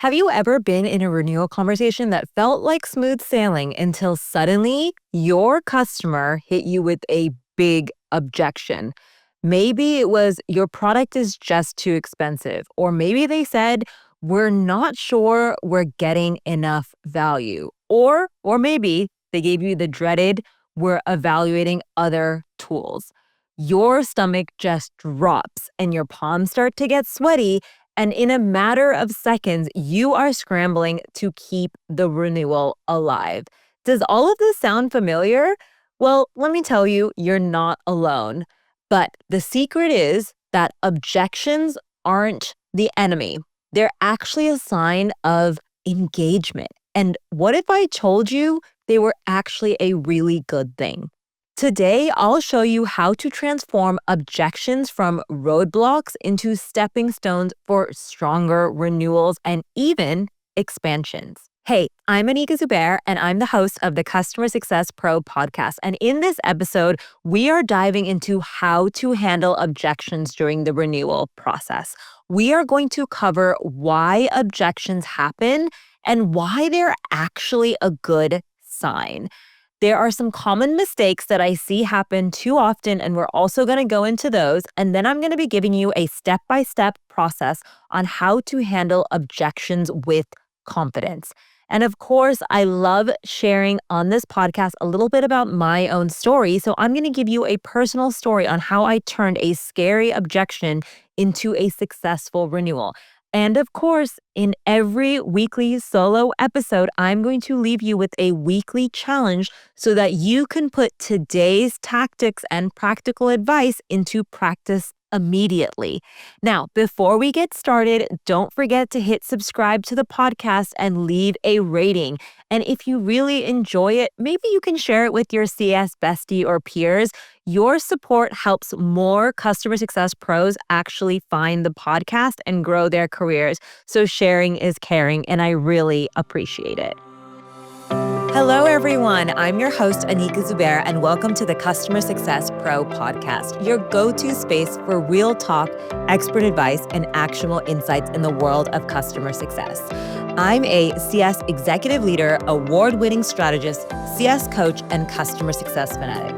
Have you ever been in a renewal conversation that felt like smooth sailing until suddenly your customer hit you with a big objection? Maybe it was your product is just too expensive, or maybe they said, we're not sure we're getting enough value. Or maybe they gave you the dreaded, we're evaluating other tools. Your stomach just drops and your palms start to get sweaty, and in a matter of seconds, you are scrambling to keep the renewal alive. Does all of this sound familiar? Well, let me tell you, you're not alone. But the secret is that objections aren't the enemy. They're actually a sign of engagement. And what if I told you they were actually a really good thing? Today, I'll show you how to transform objections from roadblocks into stepping stones for stronger renewals and even expansions. Hey, I'm Anika Zubair, and I'm the host of the Customer Success Pro podcast. And in this episode, we are diving into how to handle objections during the renewal process. We are going to cover why objections happen and why they're actually a good sign. There are some common mistakes that I see happen too often, and we're also going to go into those. And then I'm going to be giving you a step-by-step process on how to handle objections with confidence. And of course, I love sharing on this podcast a little bit about my own story. So I'm going to give you a personal story on how I turned a scary objection into a successful renewal. And of course, in every weekly solo episode, I'm going to leave you with a weekly challenge so that you can put today's tactics and practical advice into practice immediately. Now, before we get started, don't forget to hit subscribe to the podcast and leave a rating. And if you really enjoy it, maybe you can share it with your CS bestie or peers. Your support helps more customer success pros actually find the podcast and grow their careers. So sharing is caring, and I really appreciate it. Hello, everyone. I'm your host, Anika Zubair, and welcome to the Customer Success Pro podcast, your go-to space for real talk, expert advice, and actionable insights in the world of customer success. I'm a CS executive leader, award-winning strategist, CS coach, and customer success fanatic.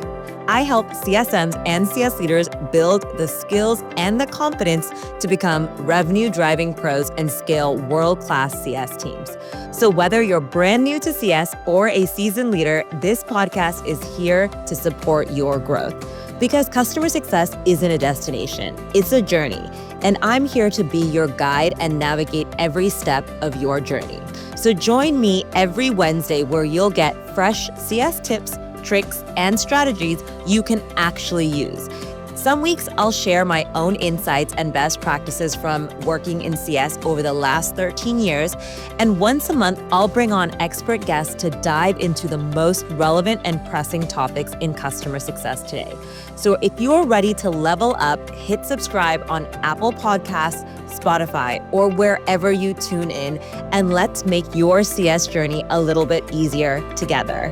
I help CSMs and CS leaders build the skills and the confidence to become revenue-driving pros and scale world-class CS teams. So whether you're brand new to CS or a seasoned leader, this podcast is here to support your growth. Because customer success isn't a destination, it's a journey. And I'm here to be your guide and navigate every step of your journey. So join me every Wednesday where you'll get fresh CS tips, tricks, and strategies you can actually use. Some weeks I'll share my own insights and best practices from working in CS over the last 13 years. And once a month, I'll bring on expert guests to dive into the most relevant and pressing topics in customer success today. So if you're ready to level up, hit subscribe on Apple Podcasts, Spotify, or wherever you tune in, and let's make your CS journey a little bit easier together.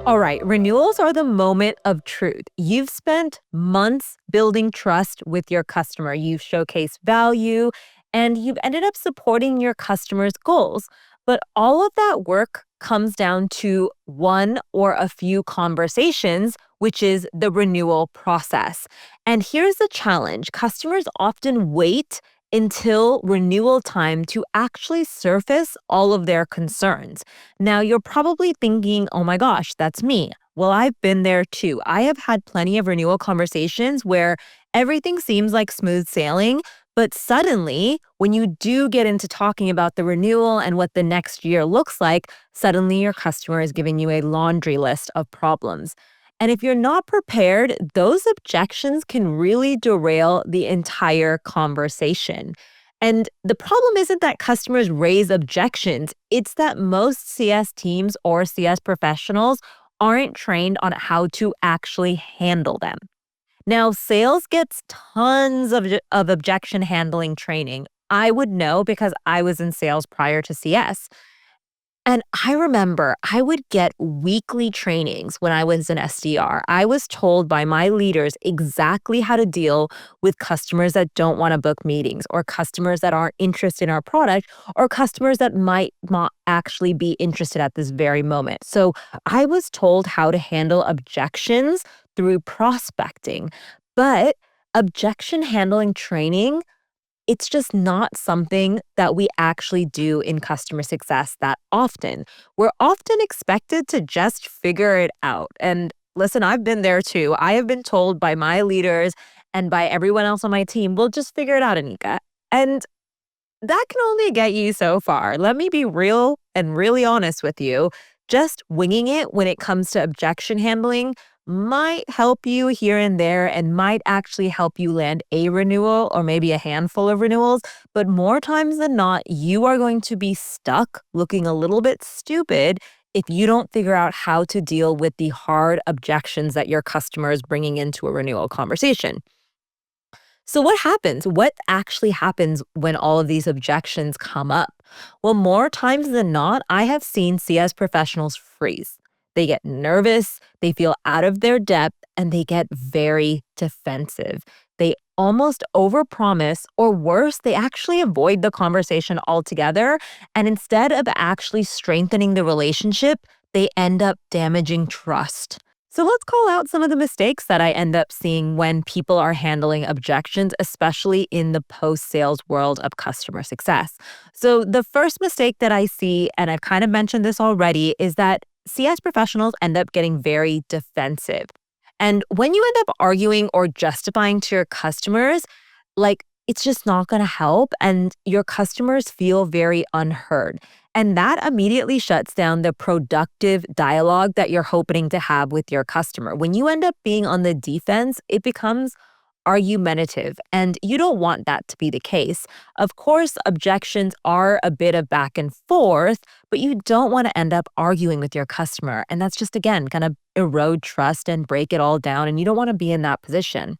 All right, renewals are the moment of truth. You've spent months building trust with your customer. You've showcased value, and you've ended up supporting your customer's goals. But all of that work comes down to one or a few conversations, which is the renewal process. And here's the challenge. Customers often wait until renewal time to actually surface all of their concerns. Now, you're probably thinking, oh my gosh, that's me. Well, I've been there too. I have had plenty of renewal conversations where everything seems like smooth sailing, but suddenly, when you do get into talking about the renewal and what the next year looks like, suddenly your customer is giving you a laundry list of problems. And if you're not prepared, those objections can really derail the entire conversation. And the problem isn't that customers raise objections, it's that most CS teams or CS professionals aren't trained on how to actually handle them. Now, sales gets tons of objection handling training. I would know because I was in sales prior to CS. And I remember I would get weekly trainings when I was an SDR. I was told by my leaders exactly how to deal with customers that don't want to book meetings, or customers that aren't interested in our product, or customers that might not actually be interested at this very moment. So I was told how to handle objections through prospecting. But objection handling training, it's just not something that we actually do in customer success that often. We're often expected to just figure it out. And listen, I've been there too. I have been told by my leaders and by everyone else on my team, we'll just figure it out, Anika. And that can only get you so far. Let me be real and really honest with you. Just winging it when it comes to objection handling might help you here and there and might actually help you land a renewal or maybe a handful of renewals. But more times than not, you are going to be stuck looking a little bit stupid if you don't figure out how to deal with the hard objections that your customer is bringing into a renewal conversation. So, what happens? What actually happens when all of these objections come up? Well, more times than not, I have seen CS professionals freeze. They get nervous, they feel out of their depth, and they get very defensive. They almost overpromise, or worse, they actually avoid the conversation altogether. And instead of actually strengthening the relationship, they end up damaging trust. So let's call out some of the mistakes that I end up seeing when people are handling objections, especially in the post-sales world of customer success. So the first mistake that I see, and I've kind of mentioned this already, is that CS professionals end up getting very defensive. And when you end up arguing or justifying to your customers, it's just not going to help. And your customers feel very unheard. And that immediately shuts down the productive dialogue that you're hoping to have with your customer. When you end up being on the defense, it becomes argumentative, and you don't want that to be the case. Of course, objections are a bit of back and forth, but you don't want to end up arguing with your customer. And that's just, again, going to erode trust and break it all down. And you don't want to be in that position.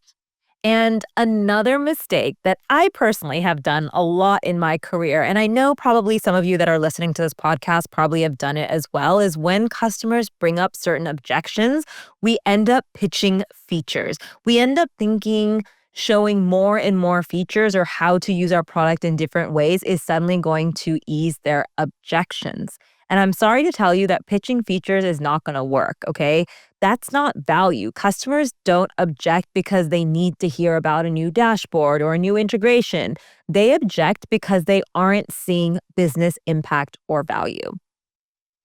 And another mistake that I personally have done a lot in my career, and I know probably some of you that are listening to this podcast probably have done it as well, is when customers bring up certain objections, we end up pitching features. We end up thinking showing more and more features or how to use our product in different ways is suddenly going to ease their objections. And I'm sorry to tell you that pitching features is not going to work, okay? That's not value. Customers don't object because they need to hear about a new dashboard or a new integration. They object because they aren't seeing business impact or value.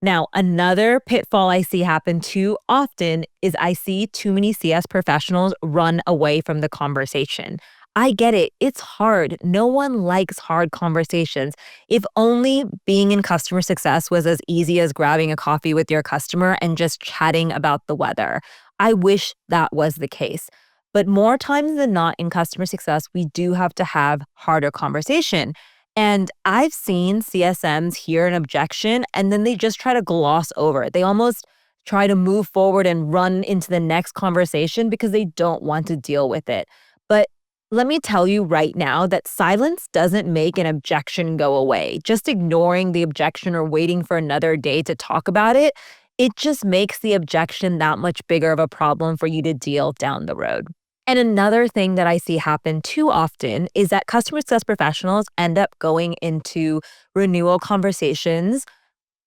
Now, another pitfall I see happen too often is I see too many CS professionals run away from the conversation. I get it. It's hard. No one likes hard conversations. If only being in customer success was as easy as grabbing a coffee with your customer and just chatting about the weather. I wish that was the case. But more times than not in customer success, we do have to have harder conversation. And I've seen CSMs hear an objection and then they just try to gloss over it. They almost try to move forward and run into the next conversation because they don't want to deal with it. But let me tell you right now that silence doesn't make an objection go away. Just ignoring the objection or waiting for another day to talk about it, it just makes the objection that much bigger of a problem for you to deal down the road. And another thing that I see happen too often is that customer success professionals end up going into renewal conversations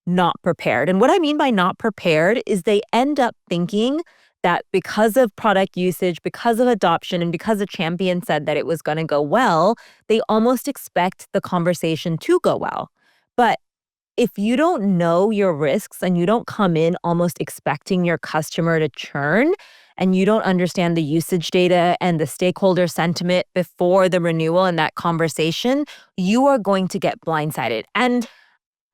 not prepared. And what I mean by not prepared is they end up thinking that because of product usage, because of adoption, and because a champion said that it was going to go well, they almost expect the conversation to go well. But if you don't know your risks and you don't come in almost expecting your customer to churn, and you don't understand the usage data and the stakeholder sentiment before the renewal and that conversation, you are going to get blindsided. And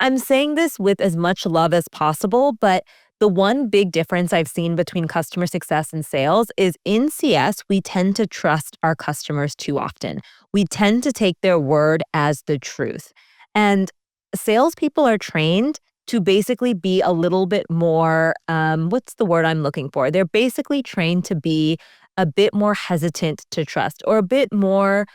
I'm saying this with as much love as possible, but the one big difference I've seen between customer success and sales is in CS, we tend to trust our customers too often. We tend to take their word as the truth. And salespeople are trained to basically be a little bit more, what's the word I'm looking for? They're basically trained to be a bit more hesitant to trust or a bit more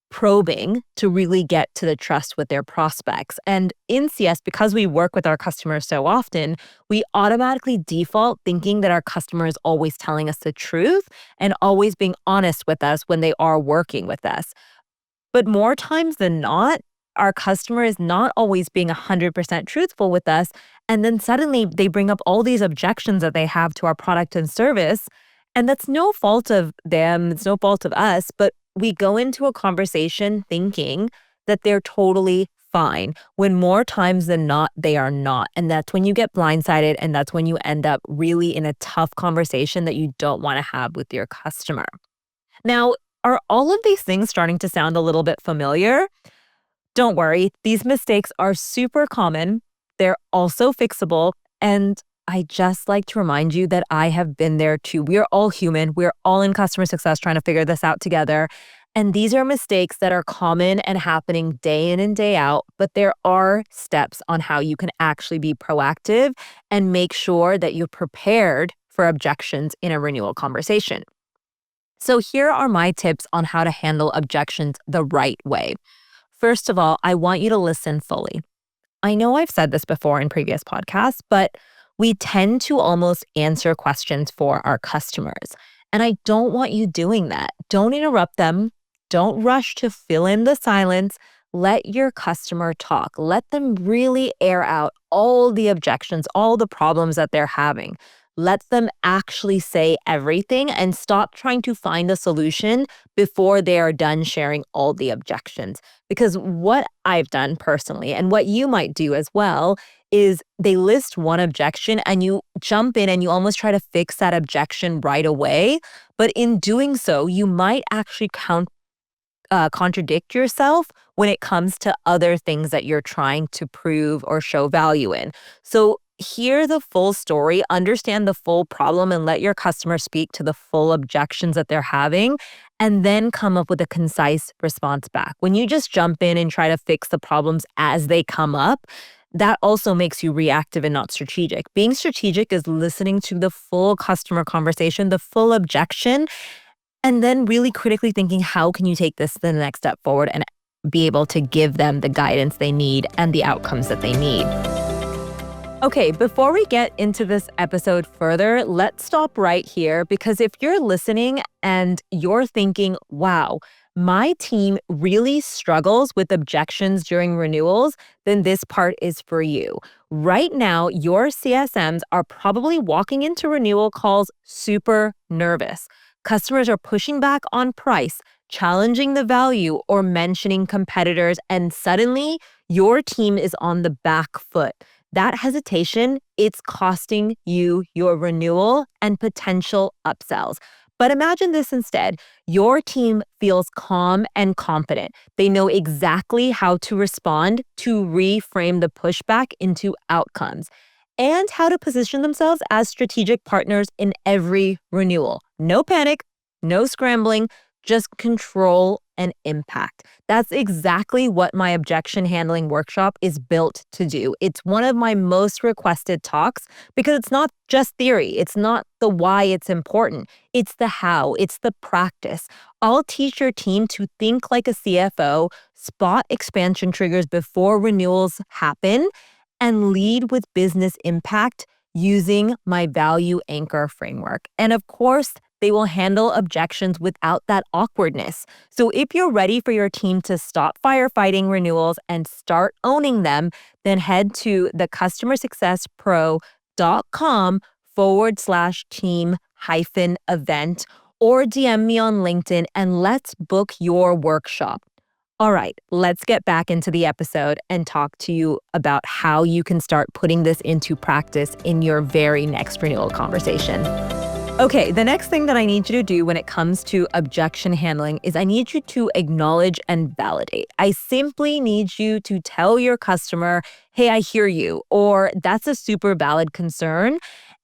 probing to really get to the trust with their prospects. And in CS, because we work with our customers so often, we automatically default thinking that our customer is always telling us the truth and always being honest with us when they are working with us. But more times than not, our customer is not always being 100% truthful with us. And then suddenly they bring up all these objections that they have to our product and service. And that's no fault of them, it's no fault of us, but we go into a conversation thinking that they're totally fine, when more times than not, they are not. And that's when you get blindsided, and that's when you end up really in a tough conversation that you don't want to have with your customer. Now, are all of these things starting to sound a little bit familiar? Don't worry, these mistakes are super common. They're also fixable. And I just like to remind you that I have been there too. We are all human. We're all in customer success trying to figure this out together. And these are mistakes that are common and happening day in and day out, but there are steps on how you can actually be proactive and make sure that you're prepared for objections in a renewal conversation. So here are my tips on how to handle objections the right way. First of all, I want you to listen fully. I know I've said this before in previous podcasts, but we tend to almost answer questions for our customers. And I don't want you doing that. Don't interrupt them. Don't rush to fill in the silence. Let your customer talk. Let them really air out all the objections, all the problems that they're having. Let them actually say everything and stop trying to find a solution before they are done sharing all the objections. Because what I've done personally, and what you might do as well, is they list one objection and you jump in and you almost try to fix that objection right away. But in doing so, you might actually contradict yourself when it comes to other things that you're trying to prove or show value in. So hear the full story, understand the full problem, and let your customer speak to the full objections that they're having, and then come up with a concise response back. When you just jump in and try to fix the problems as they come up, that also makes you reactive and not strategic. Being strategic is listening to the full customer conversation, the full objection, and then really critically thinking, how can you take this to the next step forward and be able to give them the guidance they need and the outcomes that they need. Okay, before we get into this episode further, let's stop right here, because if you're listening and you're thinking, wow, my team really struggles with objections during renewals, then this part is for you. Right now, your CSMs are probably walking into renewal calls super nervous. Customers are pushing back on price, challenging the value, or mentioning competitors, and suddenly your team is on the back foot. That hesitation, it's costing you your renewal and potential upsells. But imagine this instead. Your team feels calm and confident. They know exactly how to respond to reframe the pushback into outcomes and how to position themselves as strategic partners in every renewal. No panic, no scrambling, just control and impact. That's exactly what my objection handling workshop is built to do. It's one of my most requested talks because it's not just theory. It's not the why it's important. It's the how. It's the practice. I'll teach your team to think like a CFO, spot expansion triggers before renewals happen, and lead with business impact using my value anchor framework. And of course, they will handle objections without that awkwardness. So if you're ready for your team to stop firefighting renewals and start owning them, then head to thecustomersuccesspro.com/team-event or DM me on LinkedIn and let's book your workshop. All right, let's get back into the episode and talk to you about how you can start putting this into practice in your very next renewal conversation. Okay, the next thing that I need you to do when it comes to objection handling is I need you to acknowledge and validate. I simply need you to tell your customer, hey, I hear you, or that's a super valid concern.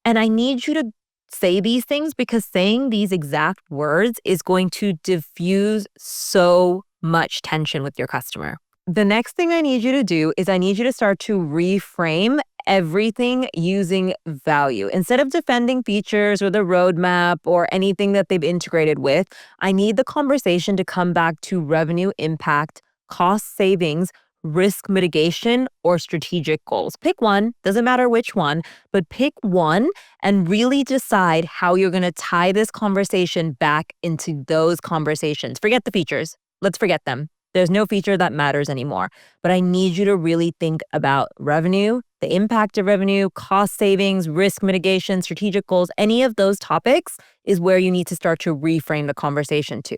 And I need you to say these things because saying these exact words is going to diffuse so much tension with your customer. The next thing I need you to do is I need you to start to reframe everything using value. Instead of defending features or the roadmap or anything that they've integrated with, I need the conversation to come back to revenue impact, cost savings, risk mitigation, or strategic goals. Pick one, doesn't matter which one, but pick one and really decide how you're going to tie this conversation back into those conversations. Forget the features. Let's forget them. There's no feature that matters anymore. But I need you to really think about revenue, the impact of revenue, cost savings, risk mitigation, strategic goals. Any of those topics is where you need to start to reframe the conversation to.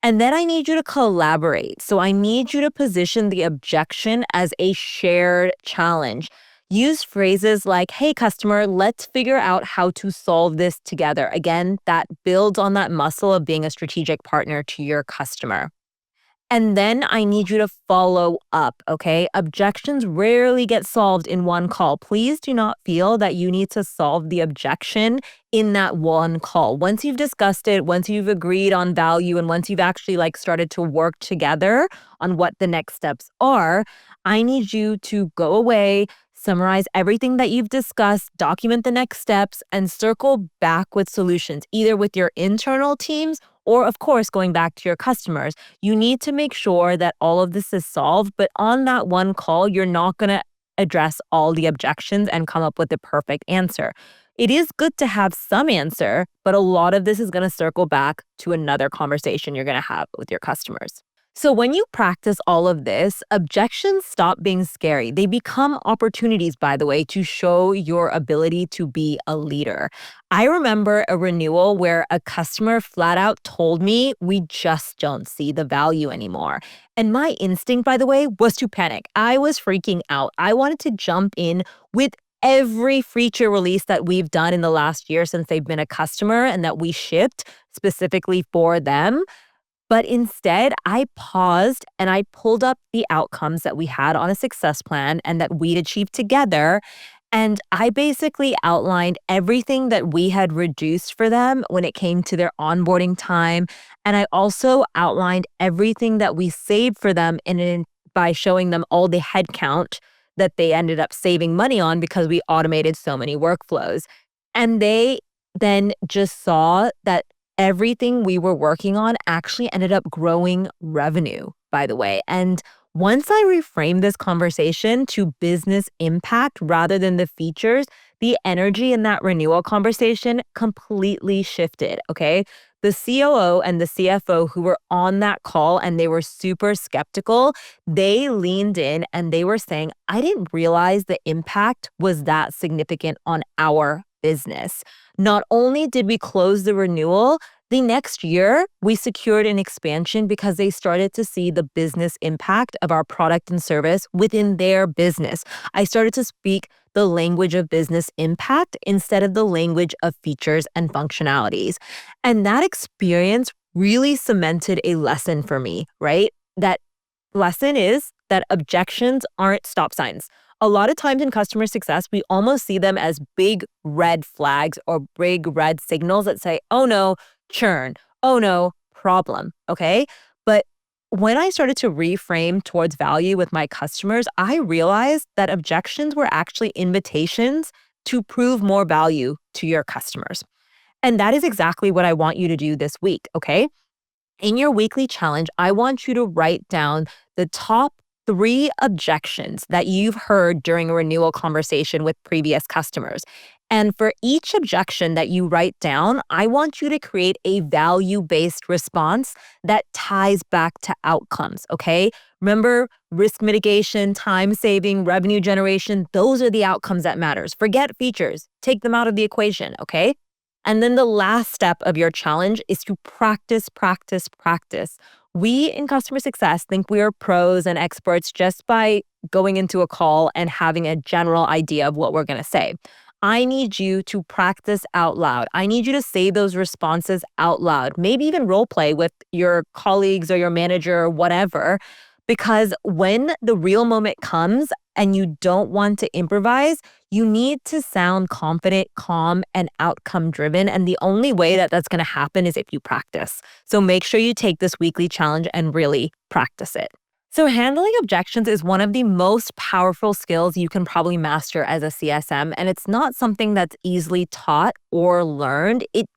And then I need you to collaborate. So I need you to position the objection as a shared challenge. Use phrases like, hey, customer, let's figure out how to solve this together. Again, that builds on that muscle of being a strategic partner to your customer. And then I need you to follow up, okay? Objections rarely get solved in one call. Please do not feel that you need to solve the objection in that one call. Once you've discussed it, once you've agreed on value, and once you've actually started to work together on what the next steps are, I need you to go away, summarize everything that you've discussed, document the next steps, and circle back with solutions, either with your internal teams or, of course, going back to your customers. You need to make sure that all of this is solved, but on that one call, you're not going to address all the objections and come up with the perfect answer. It is good to have some answer, but a lot of this is going to circle back to another conversation you're going to have with your customers. So when you practice all of this, objections stop being scary. They become opportunities, by the way, to show your ability to be a leader. I remember a renewal where a customer flat out told me, we just don't see the value anymore. And my instinct, by the way, was to panic. I was freaking out. I wanted to jump in with every feature release that we've done in the last year since they've been a customer and that we shipped specifically for them. But instead, I paused and I pulled up the outcomes that we had on a success plan and that we'd achieved together. And I basically outlined everything that we had reduced for them when it came to their onboarding time. And I also outlined everything that we saved for them by showing them all the headcount that they ended up saving money on because we automated so many workflows. And they then just saw that everything we were working on actually ended up growing revenue, by the way. And once I reframed this conversation to business impact rather than the features, the energy in that renewal conversation completely shifted, okay? The COO and the CFO who were on that call and they were super skeptical, they leaned in and they were saying, I didn't realize the impact was that significant on our business. Not only did we close the renewal, the next year we secured an expansion because they started to see the business impact of our product and service within their business. I started to speak the language of business impact instead of the language of features and functionalities. And that experience really cemented a lesson for me, right? That lesson is that objections aren't stop signs. A lot of times in customer success, we almost see them as big red flags or big red signals that say, oh no, churn, oh no, problem, okay? But when I started to reframe towards value with my customers, I realized that objections were actually invitations to prove more value to your customers. And that is exactly what I want you to do this week, okay? In your weekly challenge, I want you to write down the top 3 objections that you've heard during a renewal conversation with previous customers. And for each objection that you write down, I want you to create a value-based response that ties back to outcomes, okay? Remember, risk mitigation, time saving, revenue generation, those are the outcomes that matters. Forget features. Take them out of the equation, okay? And then the last step of your challenge is to practice, practice, practice. We in customer success think we are pros and experts just by going into a call and having a general idea of what we're going to say. I need you to practice out loud. I need you to say those responses out loud, maybe even role play with your colleagues or your manager or whatever, because when the real moment comes and you don't want to improvise, you need to sound confident, calm, and outcome driven. And the only way that that's going to happen is if you practice. So make sure you take this weekly challenge and really practice it. So handling objections is one of the most powerful skills you can probably master as a CSM, and it's not something that's easily taught or learned. It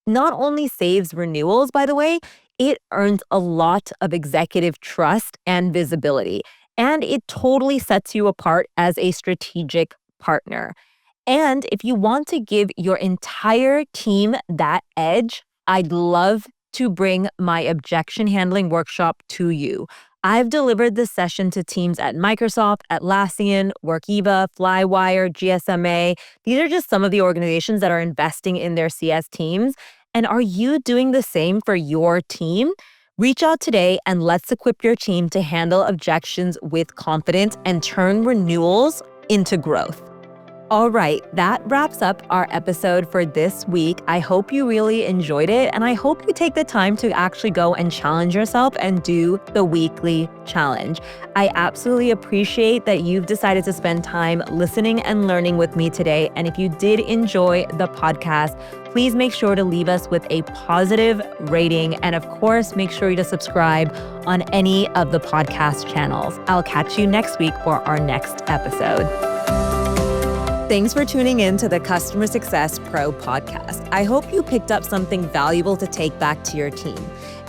not only saves renewals, by the way, it earns a lot of executive trust and visibility, and it totally sets you apart as a strategic partner. And if you want to give your entire team that edge, I'd love to bring my objection handling workshop to you. I've delivered this session to teams at Microsoft, Atlassian, Workiva, Flywire, GSMA. These are just some of the organizations that are investing in their CS teams. And are you doing the same for your team? Reach out today and let's equip your team to handle objections with confidence and turn renewals into growth. All right, that wraps up our episode for this week. I hope you really enjoyed it, and I hope you take the time to actually go and challenge yourself and do the weekly challenge. I absolutely appreciate that you've decided to spend time listening and learning with me today. And if you did enjoy the podcast, please make sure to leave us with a positive rating. And of course, make sure to subscribe on any of the podcast channels. I'll catch you next week for our next episode. Thanks for tuning in to the Customer Success Pro podcast. I hope you picked up something valuable to take back to your team.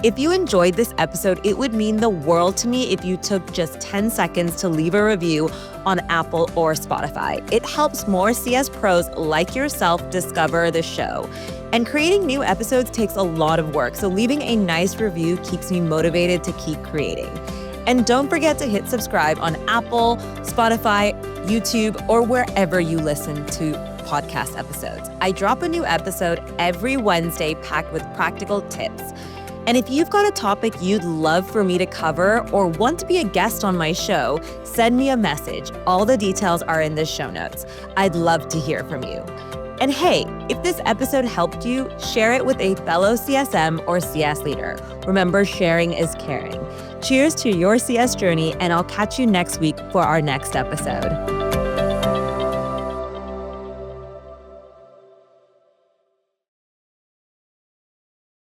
If you enjoyed this episode, it would mean the world to me if you took just 10 seconds to leave a review on Apple or Spotify. It helps more CS pros like yourself discover the show. And creating new episodes takes a lot of work, so leaving a nice review keeps me motivated to keep creating. And don't forget to hit subscribe on Apple, Spotify, YouTube, or wherever you listen to podcast episodes. I drop a new episode every Wednesday packed with practical tips. And if you've got a topic you'd love for me to cover or want to be a guest on my show, send me a message. All the details are in the show notes. I'd love to hear from you. And hey, if this episode helped you, share it with a fellow CSM or CS leader. Remember, sharing is caring. Cheers to your CS journey, and I'll catch you next week for our next episode.